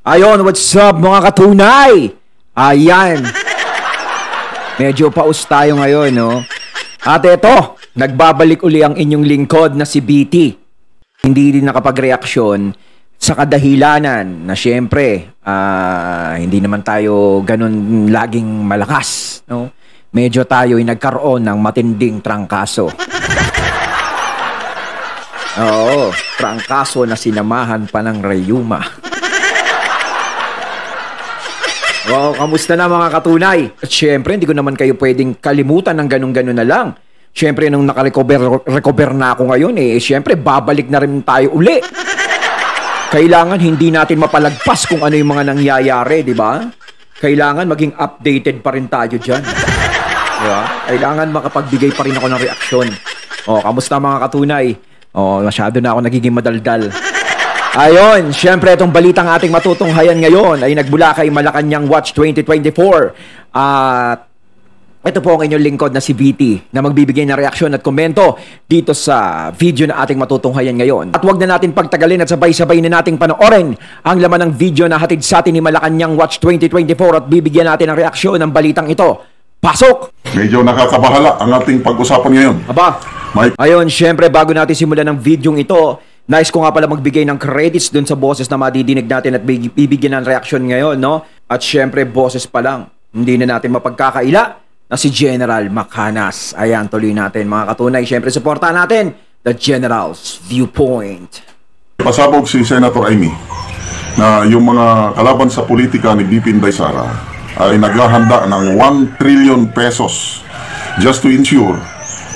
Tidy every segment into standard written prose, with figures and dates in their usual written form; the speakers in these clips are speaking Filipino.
Ayon, what's up mga katunay? Ayan. Medyo paus tayo ngayon, no? At eto, nagbabalik uli ang inyong lingkod na si BT. Hindi din nakapag-reaksyon sa kadahilanan na syempre, hindi naman tayo ganun laging malakas, no? Medyo tayo ay nagkaroon ng matinding trangkaso. Oo, trangkaso na sinamahan pa ng rayuma. Wow, kamusta na mga katunay? At syempre, hindi ko naman kayo pwedeng kalimutan ng ganun-ganun na lang. Syempre, nung nakarecover na ako ngayon, syempre, babalik na rin tayo uli. Kailangan hindi natin mapalagpas kung ano yung mga nangyayari, di ba? Kailangan maging updated pa rin tayo dyan. Diba? Kailangan makapagbigay pa rin ako ng reaksyon. O, kamusta mga katunay? O, masyado na ako nagiging madaldal. Ayon, syempre itong balitang ating matutunghayan ngayon ay nagbula kay Malacanang Watch 2024. At ito po ang inyong lingkod na si BT na magbibigay ng reaksyon at komento dito sa video na ating matutunghayan ngayon. At wag na natin pagtagalin at sabay-sabay na nating panoorin ang laman ng video na hatid sa atin ni Malacanang Watch 2024 at bibigyan natin ng reaksyon ng balitang ito. Pasok! Medyo nakakabahala ang ating pag-usapan ngayon. Aba, Mike. Ayon, syempre bago natin simulan ng videong ito, nice ko nga pala magbigay ng credits dun sa boses na madidinig natin at bibigyan ng reaksyon ngayon, no? At syempre, boses pa lang. Hindi na natin mapagkakaila na si General Macanas. Ayan, tuloy natin mga katunay. Syempre, supportahan natin the General's Viewpoint. Pasabog si Senator Amy na yung mga kalaban sa politika ni BP Inday Sara ay naghahanda ng 1 trillion pesos just to ensure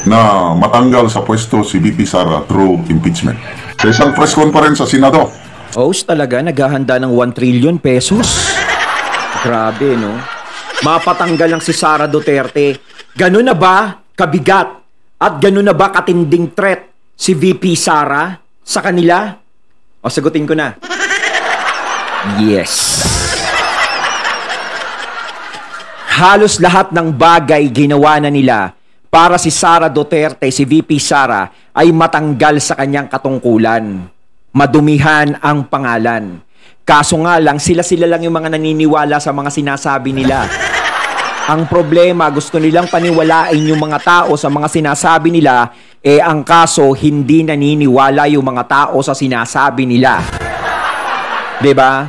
na matanggal sa pwesto si BP Sara through impeachment. Sa isang press conference sa Senado. Host talaga, naghahanda ng 1 trillion pesos. Grabe, no? Mapatanggal lang si Sara Duterte. Ganun na ba kabigat at ganun na ba katinding threat si VP Sara sa kanila? O, sagutin ko na. Yes. Halos lahat ng bagay ginawa na nila para si Sara Duterte, si VP Sara, ay matanggal sa kanyang katungkulan. Madumihan ang pangalan. Kaso nga lang, sila lang yung mga naniniwala sa mga sinasabi nila. Ang problema, gusto nilang paniwalain yung mga tao sa mga sinasabi nila, ang kaso, hindi naniniwala yung mga tao sa sinasabi nila. 'Di ba?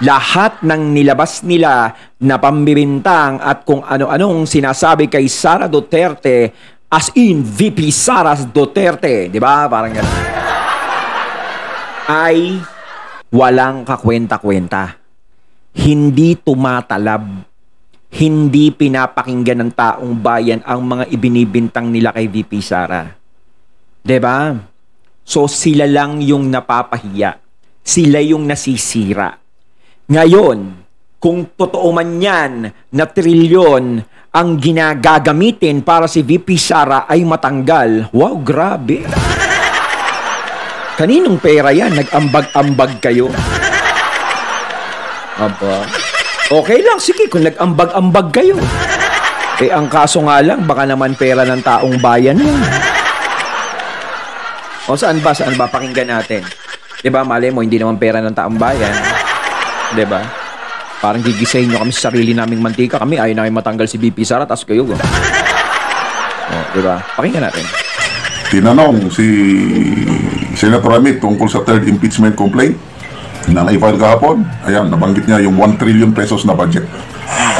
Lahat ng nilabas nila na pambibintang at kung ano-anong sinasabi kay Sara Duterte, as in VP Sara Duterte, di ba? Parang gano'n. Ay walang kakwenta-kwenta. Hindi tumatalab. Hindi pinapakinggan ng taong bayan ang mga ibinibintang nila kay VP Sara. Di ba? So sila lang yung napapahiya. Sila yung nasisira. Ngayon, kung totoo man yan na trilyon ang ginagagamitin para si VP Sara ay matanggal, wow, grabe. Kaninong pera yan? Nag-ambag-ambag kayo. Aba. Okay lang, sige, kung nag-ambag-ambag kayo. Ang kaso nga lang, baka naman pera ng taong bayan yan. O saan ba? Saan ba? Pakinggan natin. Diba, mali mo, hindi naman pera ng taong bayan. Diba? Parang gigisahin nyo kami sa sarili naming mantika. Kami ayaw namin matanggal si VP Sara, tapos kayo. Diba? Pakinggan natin. Tinanong si Senator Amit tungkol sa third impeachment complaint na na-file kahapon. Ayan, nabanggit niya yung 1 trillion pesos na budget.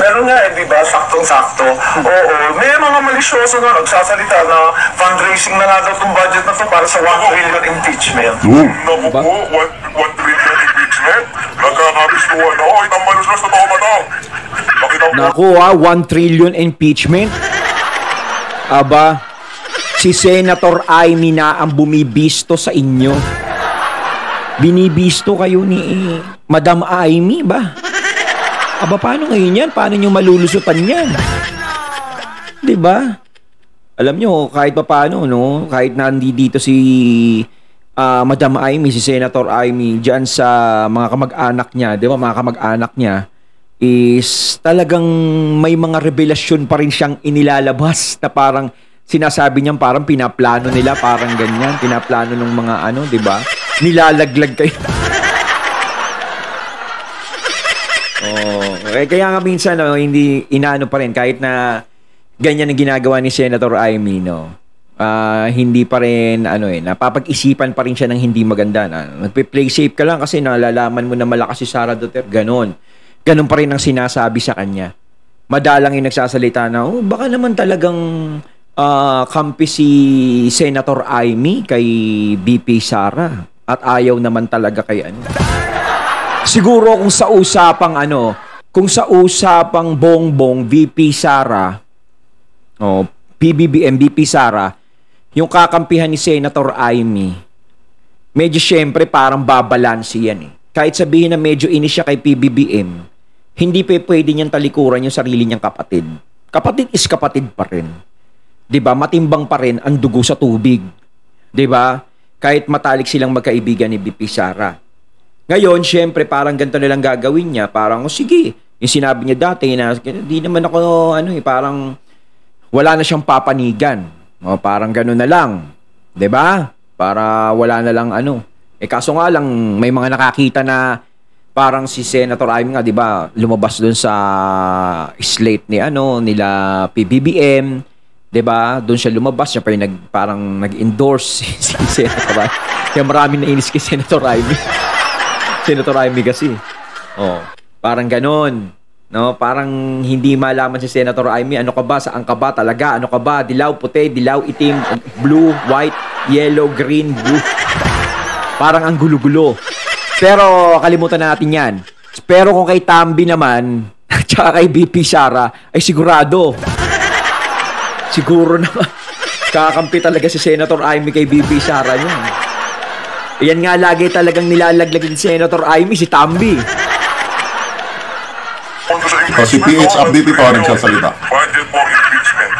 Meron nga, di ba? Saktong-sakto. Oo, may mga malisyoso na nagsasalita na fundraising na nga daw itong budget na ito para sa 1 trillion impeachment. Naku po, 1 trillion impeachment? Nagkakabistuhan na, oy, tambalos na sa tao ba ito? Naku 1 trillion impeachment? Aba, si Senator Amy na ang bumibisto sa inyo. Binibisto kayo ni Madam Amy ba? Aba, paano ngayon yan? Paano nyo malulusutan yan? Diba? Alam nyo, kahit pa paano, no? Kahit nandito si Madam Amy, si Senator Amy, dyan sa mga kamag-anak niya, di ba? Mga kamag-anak niya, is talagang may mga revelasyon pa rin siyang inilalabas na parang sinasabi niyang parang pinaplano nila, parang ganyan. Pinaplano ng mga ano, di ba? Nilalaglag kayo. Kaya nga minsan, no, hindi inaano pa rin, kahit na ganyan ang ginagawa ni Senator Amy, no, hindi pa rin, napapag-isipan pa rin siya ng hindi maganda. Nagpe-play safe ka lang kasi nalalaman mo na malakas si Sara Duterte. Ganon pa rin ang sinasabi sa kanya. Madalang yung nagsasalita na, baka naman talagang kampi si Senator Amy kay BP Sara at ayaw naman talaga kay Siguro kung sa usapang Bongbong VP Sara, PBBM VP Sara, yung kakampihan ni Senator Amy, medyo syempre parang babalansi yan eh. Kahit sabihin na medyo inis siya kay PBBM, hindi pwede niyang talikuran yung sarili niyang kapatid. Kapatid is kapatid pa rin. 'Di ba? Matimbang pa rin ang dugo sa tubig. 'Di ba? Kahit matalik silang magkaibigan ni BP Sara. Ngayon, syempre parang ganito nilang gagawin niya, parang sige, yung sinabi niya dati na di naman ako parang wala na siyang papanigan. Parang gano'n na lang. 'Di ba? Para wala na lang kaso nga lang may mga nakakita na parang si Senator Amy nga, 'di ba, lumabas doon sa slate ni nila PBBM, 'di ba? Doon siya lumabas, siya pa yung parang nag-endorse si Senator Amy. Kaya marami nainis kay Senator Amy. Senator Amy kasi. Parang gano'n. No, parang hindi malaman si Senator Amy, ano ka ba, saan ka ba talaga, ano ka ba, dilaw, puti, dilaw, itim, blue, white, yellow, green, blue. Parang ang gulo-gulo. Pero kalimutan na natin yan. Pero kung kay Tambi naman, tsaka kay BP Sara, ay sigurado. Siguro naman. Kakampi talaga si Senator Amy kay BP Sara niyan. Yan nga lagi talagang nilalaglag ni Senator Amy, si Tambi. Si PH update ito ang nagsasalita. Budget for impeachment.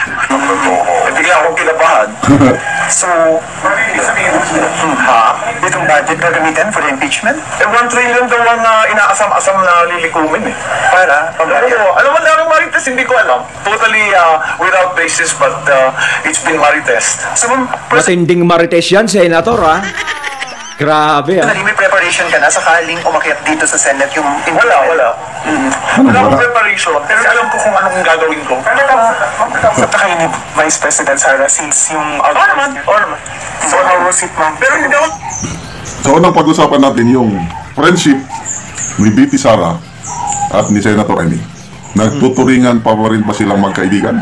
Bigla akong kilabahan. So, itong budget gagamitin for the impeachment? 1 trillion daw ang inaasam-asam na lilikumin eh. Para? Alam mo, larong marites, hindi ko alam. Totally without basis, but it's been marites. So, Matinding marites yan, Senator, ha? Grabe, ha? May preparation ka na sakaling umakyat dito sa Senate yung Wala. Wala akong preparation. Pero alam ko kung anong gagawin ko. Magkakausap na kayo ni Vice President Sara since yung... Oo naman. So, how was it, ma'am? Pero hindi ako... So, unang pag-usapan natin yung friendship ni BP Sara at ni Senator Amy. Nagtuturingan pa rin ba silang magkaibigan?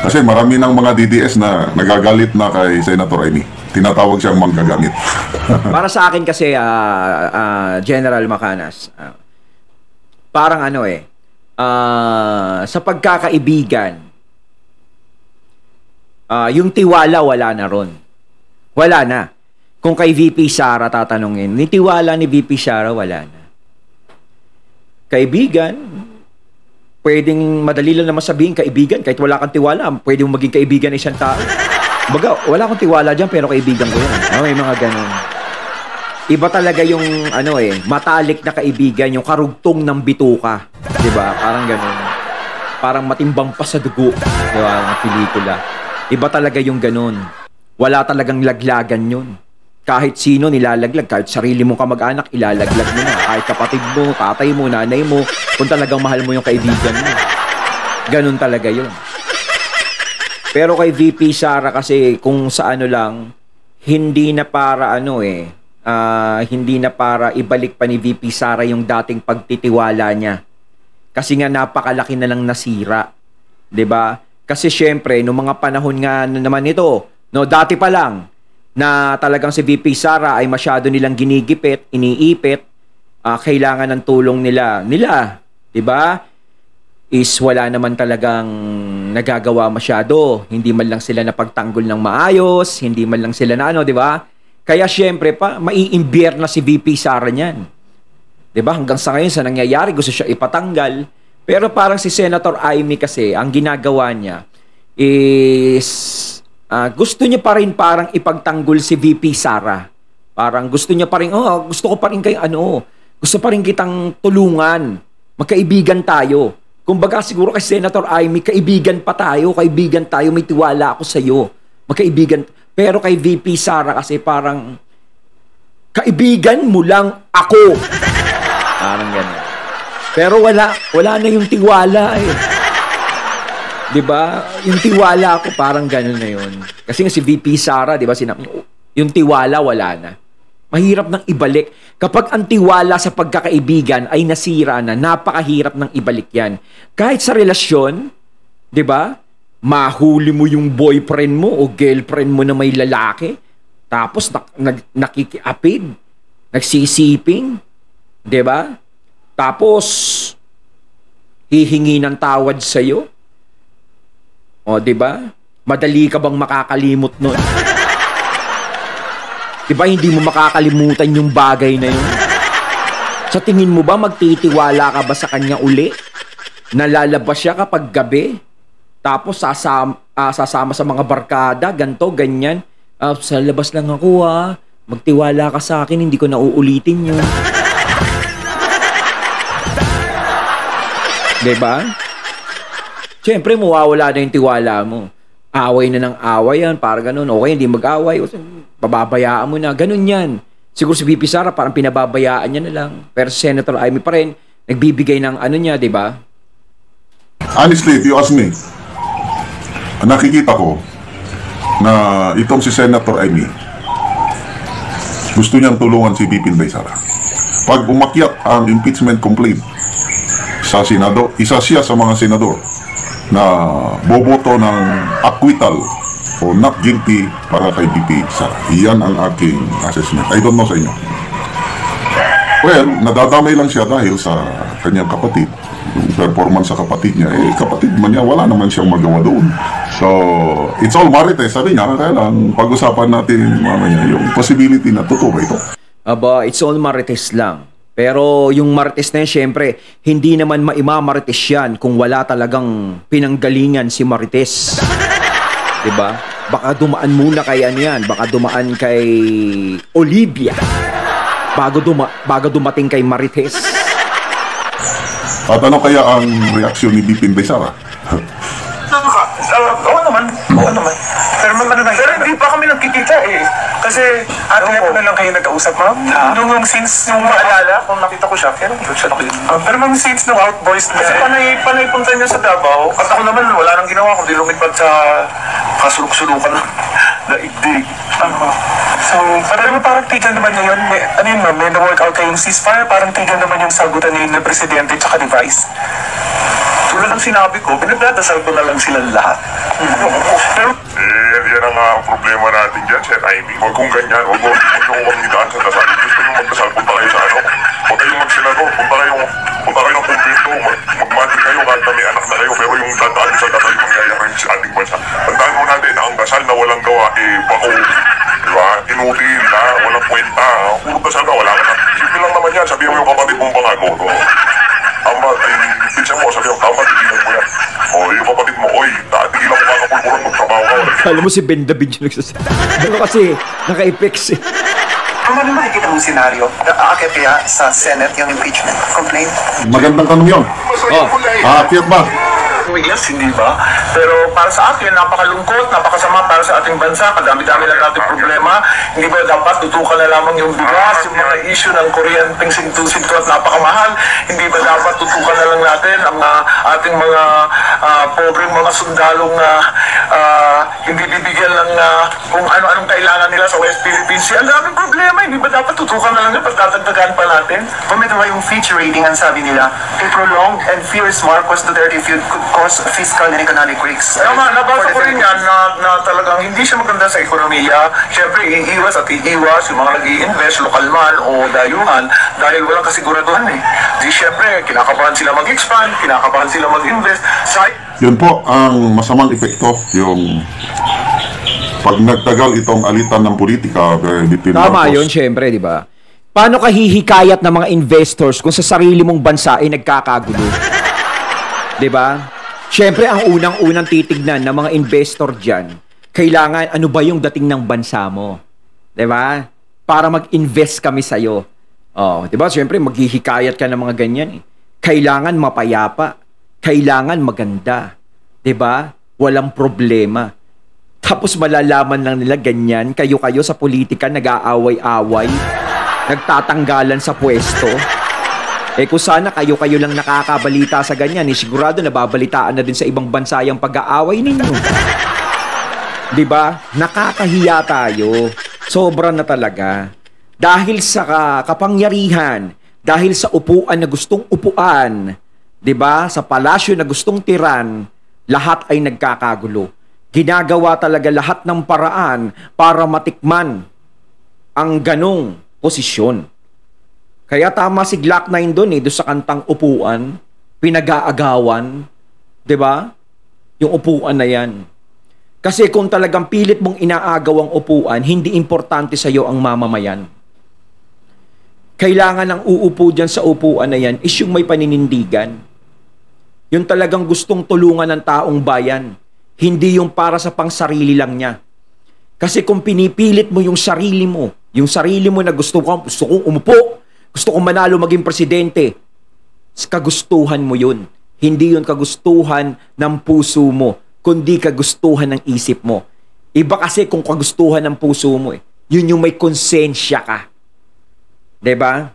Kasi marami ng mga DDS na nagagalit na kay Senator Amy. Tinatawag siyang manggagamit. Para sa akin kasi, General Macanas, parang sa pagkakaibigan, yung tiwala wala na ron. Wala na. Kung kay VP Sara tatanungin, ni tiwala ni VP Sara wala na. Kaibigan, pwedeng madali lang naman sabihin kaibigan, kahit wala kang tiwala, pwede mong maging kaibigan ng isang tao. Baga, wala akong tiwala dyan, pero kaibigan ko yan. May mga ganun. Iba talaga yung, matalik na kaibigan, yung karugtong ng bituka. Diba? Parang ganun. Parang matimbang pa sa dugo. Diba? Ang pelikula. Iba talaga yung ganun. Wala talagang laglagan yun. Kahit sino nilalaglag, kahit sarili mong kamag-anak, ilalaglag mo na. Kahit kapatid mo, tatay mo, nanay mo, kung talagang mahal mo yung kaibigan mo. Ganun talaga yun. Pero kay VP Sara kasi kung sa lang, hindi na para hindi na para ibalik pa ni VP Sara yung dating pagtitiwala niya. Kasi nga napakalaki na lang nasira. 'Di ba? Kasi syempre, nung mga panahon nga naman ito, dati pa lang na talagang si VP Sara ay masyado nilang ginigipit, iniipit, kailangan ng tulong nila, 'di ba? Is wala naman talagang nagagawa masyado. Hindi man lang sila napagtanggol ng maayos, hindi man lang sila na di ba? Kaya syempre pa, maiimbyer na si VP Sara niyan. Di ba? Hanggang sa ngayon, sa nangyayari, gusto siya ipatanggal. Pero parang si Senator Amy kasi, ang ginagawa niya is gusto niya pa rin parang ipagtanggol si VP Sara. Parang gusto niya pa rin, gusto ko pa rin gusto pa rin kitang tulungan. Magkaibigan tayo. Kumbaga siguro kay Senator Amy, kaibigan tayo, may tiwala ako sa iyo. Magkaibigan. Pero kay VP Sara kasi parang kaibigan mo lang ako. Parang ganun. Pero wala na yung tiwala eh. 'Di ba? Yung tiwala ko parang gano'n na yun. Kasi nga si VP Sara, 'di ba, yung tiwala wala na. Mahirap nang ibalik. Kapag ang tiwala sa pagkakaibigan ay nasira na, napakahirap nang ibalik 'yan. Kahit sa relasyon, 'di ba? Mahuli mo yung boyfriend mo o girlfriend mo na may lalaki, tapos nakikiapid, nagsisiping, 'di ba? Tapos hihingi ng tawad sa iyo. O, 'di ba? Madali ka bang makakalimot nun? 'Di ba hindi mo makakalimutan yung bagay na yun? Sa tingin mo ba magtitiwala ka ba sa kanya uli? Nalalabas siya kapag gabi? Tapos sasama sa mga barkada, ganto, ganyan. Sa labas lang ako magtiwala ka sa akin, hindi ko na uulitin yun. 'Di ba? Siyempre, mawawala na yung tiwala mo. Away na ng away yan, para ganun. Okay, hindi mag-away. Pababayaan mo na. Ganun yan. Siguro si VP Sara, parang pinababayaan niya na lang. Pero si Senator Amy pa rin, nagbibigay ng ano niya, di ba? Honestly, if you ask me, nakikita ko na itong si Senator Amy, gusto niyang tulungan si VP Sara. Pag umakyat ang impeachment complaint sa Senado, isa siya sa mga senador na boboto ng acquittal o not guilty para kay VP Sara. Iyan ang aking assessment. I don't know sa inyo. Well, nadadamay lang siya dahil sa kanyang kapatid. Yung performance sa kapatid niya, kapatid man niya, wala naman siyang magawa doon. So, it's all marites. Sabi niya, kaya lang, pag-usapan natin mamaya yung possibility na totoo ba ito. Aba, it's all marites lang. Pero yung marites na yan, syempre, hindi naman maimamarites yan kung wala talagang pinanggalingan si Marites. Diba? Baka dumaan muna kay ano yan, baka dumaan kay Olivia bago dumating kay Marites. At ano kaya ang reaksyon ni VP Sara? Oo naman. Pero hindi pa kami nagkikita eh. Kasi Ano na lang kayo nag-kausap, ma'am? Nung since nung maalala, kung nakita ko siya, pero hindi siya nakita. pero ma'am, since nung outburst Kasi panay punta niya sa Davao, at ako naman wala nang ginawa kundi lumipad sa kasuluk-sulukan ng daigdig. So, parang tigil naman niya yun. Ano yun, ma'am? May na-workout kayong ceasefire, parang tigil naman yung sagutan ni Presidente at ni Vice. Tulad ng sinabi ko, pinagdadasal ko na lang silang lahat. Pero Yan ang problema natin dyan, Sir Amy. Huwag kong ganyan, huwag nyo magdaan sa dasal. Gusto nyo magdasal, punta kayo sa ano. Huwag kayong magsinado, punta kayo ng kumpleto, magmati kayo kahit na may anak na kayo. Pero yung dadaan sa dasal yung mangyayari sa ating bansa. Tandaan mo natin na ang dasal na walang gawa, bako. Diba? Inutil na, walang kwenta. Puro dasal na, wala ka na. Simple lang naman yan, sabihin mo yung kapatid mong pangako. Tama, ay pinsan mo, sabihin mo, tama, tigilan mo yan. O, yung kapatid mo, oy, tigilan mo kakapulburan, magtrabaho ka. Alam mo si Ben David yung nagsasabi. Ano kasi, naka-effects eh. Ano makikita mong senaryo? Aakyat kaya sa Senate yung impeachment complaint? Magandang tanong yun. Aakyat ba? yes, hindi ba? Pero para sa akin, napakalungkot, napakasama para sa ating bansa, kadami-dami lang natin problema. Hindi ba dapat tutukan na lamang yung bigas, yung mga issue ng kuryenteng sinto at napakamahal? Hindi ba dapat tutukan na lang natin ang ating mga pobreng mga sundalong hindi bibigyan ng kung ano-anong kailangan nila sa West Philippine Sea? Ang daming problema, hindi ba dapat tutukan na lang yung pagtatagdagan pa natin? Bumitawa yung feature rating ang sabi nila, a prolonged and fierce Marcos Duterte feud could cause fiscal and economic risks. Tama, nabasa ko rin yan na talagang hindi siya maganda sa ekonomiya. Siyempre, iiwas yung mga nag-i-invest, lokal man o dayuhan, dahil walang kasiguraduhan eh. Di siyempre, kinakabahan sila mag-expand, kinakabahan sila mag-invest. Yun po ang masamang epekto, yung pag nagtagal itong alitan ng politika between Tama Marcos. yun, syempre, di ba? Paano ka hihikayat ng mga investors kung sa sarili mong bansa ay nagkakagulo? Di ba? Syempre, ang unang-unang titignan ng mga investor dyan, kailangan ano ba yung dating ng bansa mo? Di ba? Para mag-invest kami sa'yo. Oh, di ba? Syempre, maghihikayat ka ng mga ganyan eh. Kailangan mapayapa. Kailangan maganda. Di ba? Walang problema. Tapos malalaman lang nila ganyan, kayo-kayo sa politika nag-aaway-away, nagtatanggalan sa pwesto. Kung sana kayo-kayo lang nakakabalita sa ganyan, sigurado nababalitaan na din sa ibang bansa yung pag-aaway ninyo. Diba? Nakakahiya tayo. Sobra na talaga. Dahil sa kapangyarihan, dahil sa upuan na gustong upuan, diba? Sa palasyo na gustong tiran, lahat ay nagkakagulo. Ginagawa talaga lahat ng paraan para matikman ang ganong posisyon. Kaya tama si Glock 9 doon doon sa kantang upuan, pinag-aagawan, 'di ba? Yung upuan na 'yan. Kasi kung talagang pilit mong inaagaw ang upuan, hindi importante sa iyo ang mamamayan. Kailangan ang uupo diyan sa upuan na 'yan is yung may paninindigan. Yung talagang gustong tulungan ng taong bayan, hindi yung para sa pangsarili lang niya. Kasi kung pinipilit mo yung sarili mo na gusto kong umupo, gusto kong manalo maging presidente, kagustuhan mo yun. Hindi yun kagustuhan ng puso mo, kundi kagustuhan ng isip mo. Iba kasi kung kagustuhan ng puso mo, yun yung may konsensya ka. 'Di ba?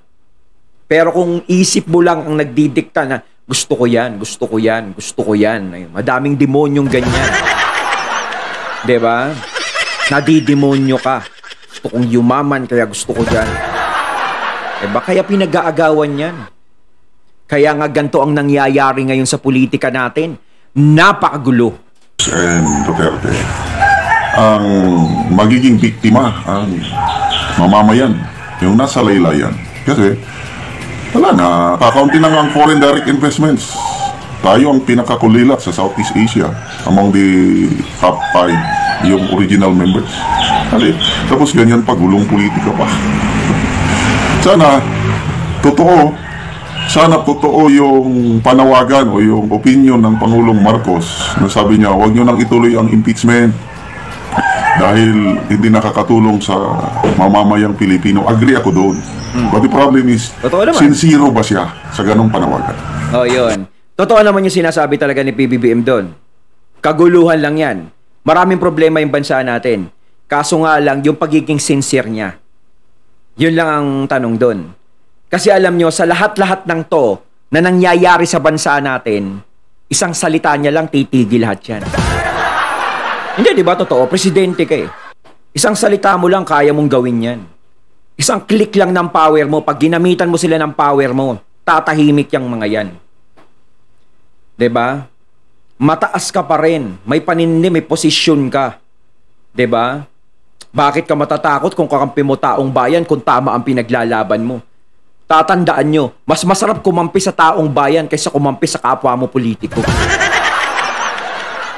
Pero kung isip mo lang ang nagdidikta na gusto ko yan, gusto ko yan, gusto ko yan. Ay, madaming demonyong ganyan. 'Di ba? Nadidemonyo ka. Gusto kong yumaman kaya gusto ko yan. Diba? Kaya pinag-aagawan yan. Kaya nga ganito ang nangyayari ngayon sa politika natin. Napakagulo. And Duterte, ang magiging biktima, ang mamamayan, yung nasa laylayan. Kasi, wala na, kakaunti na nga ang foreign direct investments. Tayo ang pinakakulilat sa Southeast Asia among the top 5, yung original members. Kasi, tapos ganyan pagulong politika pa. Sana totoo yung panawagan o yung opinion ng Pangulong Marcos na sabi niya, huwag nyo nang ituloy ang impeachment dahil hindi nakakatulong sa mamamayang Pilipino. Agree ako doon. But the problem is, sincero ba siya sa ganong panawagan? Oh, yun. Totoo naman yung sinasabi talaga ni PBBM doon. Kaguluhan lang yan. Maraming problema yung bansa natin. Kaso nga lang, yung pagiging sincere niya. Yun lang ang tanong doon. Kasi alam nyo, sa lahat-lahat ng to na nangyayari sa bansa natin, isang salita niya lang titigil lahat yan. Hindi, di ba totoo? Presidente ka eh. Isang salita mo lang, kaya mong gawin yan. Isang click lang ng power mo, pag ginamitan mo sila ng power mo, tatahimik yung mga yan. Di ba? Mataas ka pa rin. May paninindi, may posisyon ka. Di ba? Bakit ka matatakot kung kakampi mo taong bayan kung tama ang pinaglalaban mo? Tatandaan nyo, mas masarap kumampi sa taong bayan kaysa kumampi sa kapwa mo politiko.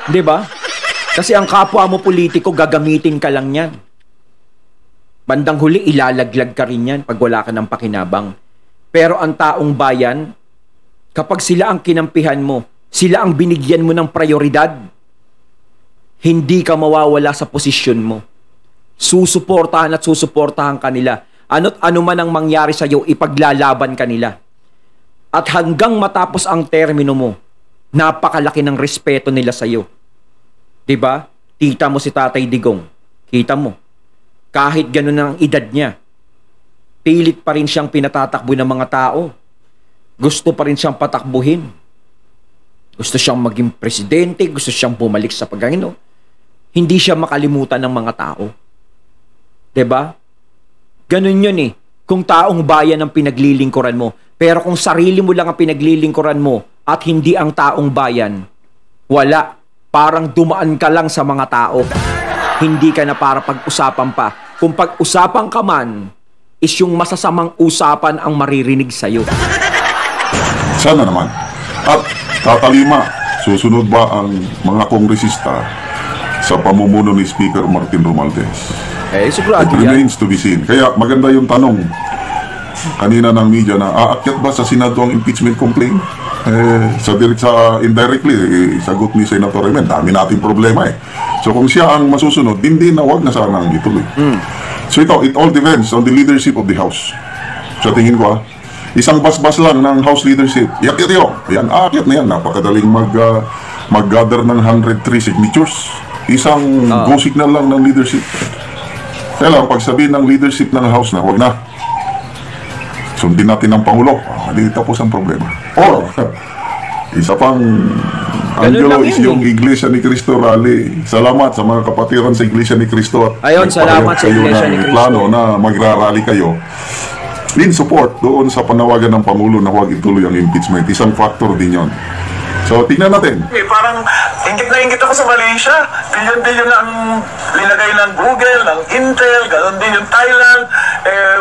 Di ba? Kasi ang kapwa mo politiko, gagamitin ka lang yan. Bandang huli, ilalaglag ka rin yan pag wala ka ng pakinabang. Pero ang taong bayan, kapag sila ang kinampihan mo, sila ang binigyan mo ng prioridad, hindi ka mawawala sa posisyon mo. Susuportahan at susuportahan kanila. Ano't ano man ang mangyari sa iyo, ipaglalaban kanila. At hanggang matapos ang termino mo, napakalaki ng respeto nila sa iyo. 'Di ba? Tita mo si Tatay Digong. Kita mo. Kahit gano'n ang edad niya, pilit pa rin siyang pinatatakbo ng mga tao. Gusto pa rin siyang patakbuhin. Gusto siyang maging presidente, gusto siyang bumalik sa Panginoon. Hindi siya makalimutan ng mga tao. 'Di ba? Ganun yun eh. Kung taong bayan ang pinaglilingkuran mo. Pero kung sarili mo lang ang pinaglilingkuran mo at hindi ang taong bayan, wala. Parang dumaan ka lang sa mga tao. Hindi ka na para pag-usapan pa. Kung pag-usapan ka man, is yung masasamang usapan ang maririnig sa'yo. Sana naman. At tatalima, susunod ba ang mga kongresista sa pamumuno ni Speaker Martin Romualdez? Sigurado It remains to be seen. Kaya maganda yung tanong kanina ng media na aakyat ba sa Senado ang impeachment complaint? Indirectly, sagot ni Senator Remen, dami nating problema eh. So kung siya ang masusunod, hindi na wag na sana ang ituloy. So it all depends on the leadership of the House. Sa tingin ko isang bas-bas lang ng House leadership. Yakit yun. Yan, aakyat na yan. Napakadaling mag-gather ng 103 signatures. Isang go signal lang ng leadership. Kaya lang, pag sabihin ng leadership ng House na, wag na. So, sundin natin ang Pangulo. Hindi tapos ang problema. Or, isa pang angulo is yung Iglesia ni Cristo rally. Salamat sa mga kapatiran sa Iglesia ni Cristo. Ayun, salamat sa Iglesia ni Cristo. Plano na magrarally kayo in support doon sa panawagan ng Pangulo na huwag ituloy ang impeachment. Isang factor din yon. So, tingnan natin. Parang ingit na ingit ako sa Malaysia. Bilyon-bilyon na ang linagay ng Google, ng Intel, ganoon din yung Thailand.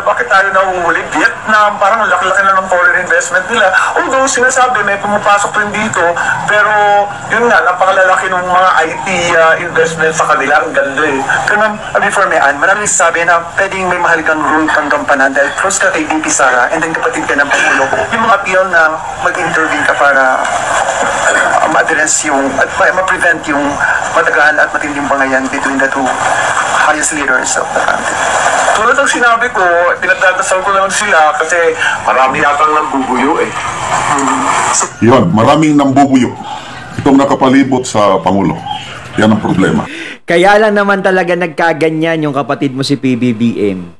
Bakit tayo nahuhuli? Vietnam, parang laki-laki na ng foreign investment nila. Although sinasabi may pumapasok rin dito, pero yun nga, napakalalaki ng mga IT investment sa kanila. Ang ganda eh. Pero ma'am, before may Ann, maraming sabi na pwedeng may mahal kang role kang gampanan dahil close ka kay VP Sara and then kapatid ka ng Pangulo. Yung mga appeal na mag-intervene ka para ma-address yung, at ma-prevent yung matagaan at matinding bangayan between the two highest leaders of the country. Tulad ng sinabi ko, pinagdadasal ko naman sila kasi marami yatang nagbubuyo eh. Yun, maraming nambubuyo. Itong nakapalibot sa Pangulo. Yan ang problema. Kaya lang naman talaga nagkaganyan yung kapatid mo si PBBM.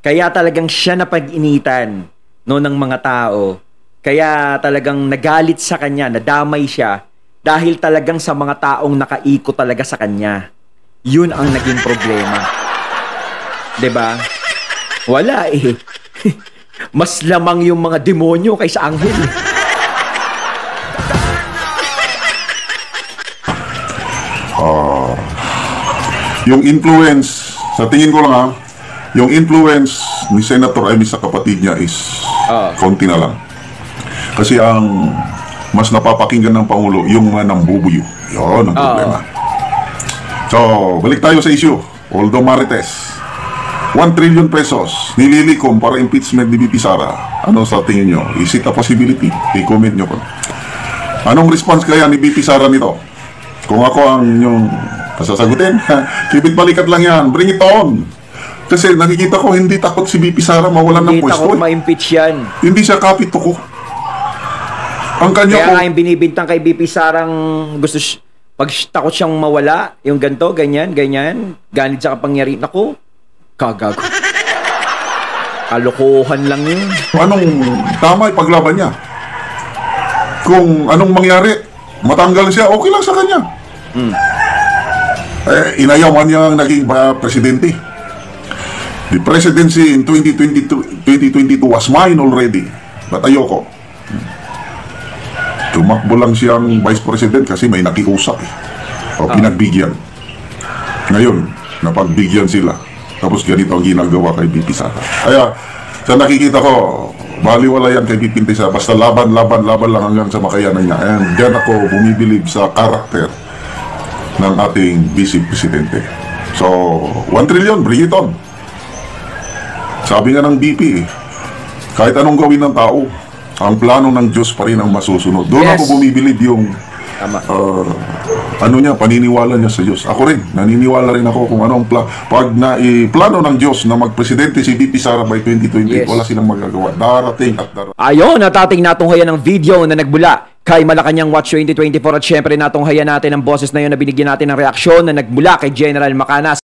Kaya talagang siya na pag-initan ng mga tao. Kaya talagang nagalit sa kanya, nadamay siya dahil talagang sa mga taong nakaikot talaga sa kanya. Yun ang naging problema. 'Di ba? Wala eh. Mas lamang yung mga demonyo kaysa anghel. Yung influence, sa tingin ko lang yung influence ni Senator Amy sa kapatid niya is konti na lang. Kasi ang mas napapakinggan ng Pangulo, yung mga nambubuyo. Yun ang problema. So, balik tayo sa issue. Although Marites, 1 trillion pesos nililikom para impeachment ni VP Sara. Ano sa tingin nyo? Is it a possibility? I-comment nyo po. Anong response kaya ni VP Sara nito? Kung ako ang inyong sasagutin, kibit balikat lang yan. Bring it on. Kasi nakikita ko hindi takot si VP Sara mawalan ng pwesto. Hindi takot ma-impeach yan. Hindi siya kapit ko. Ang kanya kaya nga yung binibintang kay VP Sarang gusto pag takot siyang mawala, yung ganto, ganyan, ganit sa kapangyari. Naku, kagago. Kalokohan lang yun. Anong tama ipaglaban niya? Kung anong mangyari, matanggal siya, okay lang sa kanya. Inayawan niya ang naging presidente. The presidency in 2022 was mine already. But ayoko. Tumakbo lang siyang vice president kasi may nakiusap o pinagbigyan. Ngayon, napagbigyan sila. Tapos ganito ang ginagawa kay VP Sara. Kaya, sa nakikita ko, baliwala yan kay VP Sara. Basta laban lang hanggang sa makayanan niya. And diyan ako bumibilib sa karakter ng ating vice presidente. So, 1 trillion, bring it on. Sabi nga ng BP, kahit anong gawin ng tao, ang plano ng Diyos pa rin ang masusunod. Doon ako bumibilib yung paniniwala niya sa Diyos. Ako rin, naniniwala rin ako kung anong pag plano ng Diyos na magpresidente si VP Sara by 2028, wala silang magagawa. Darating at darating. Ayun, natating natunghayan ng video na nagbula kay Malacanang Watch 2024 at syempre natunghayan natin ang boses na yun na binigyan natin ng reaksyon na nagmula kay General Macanas.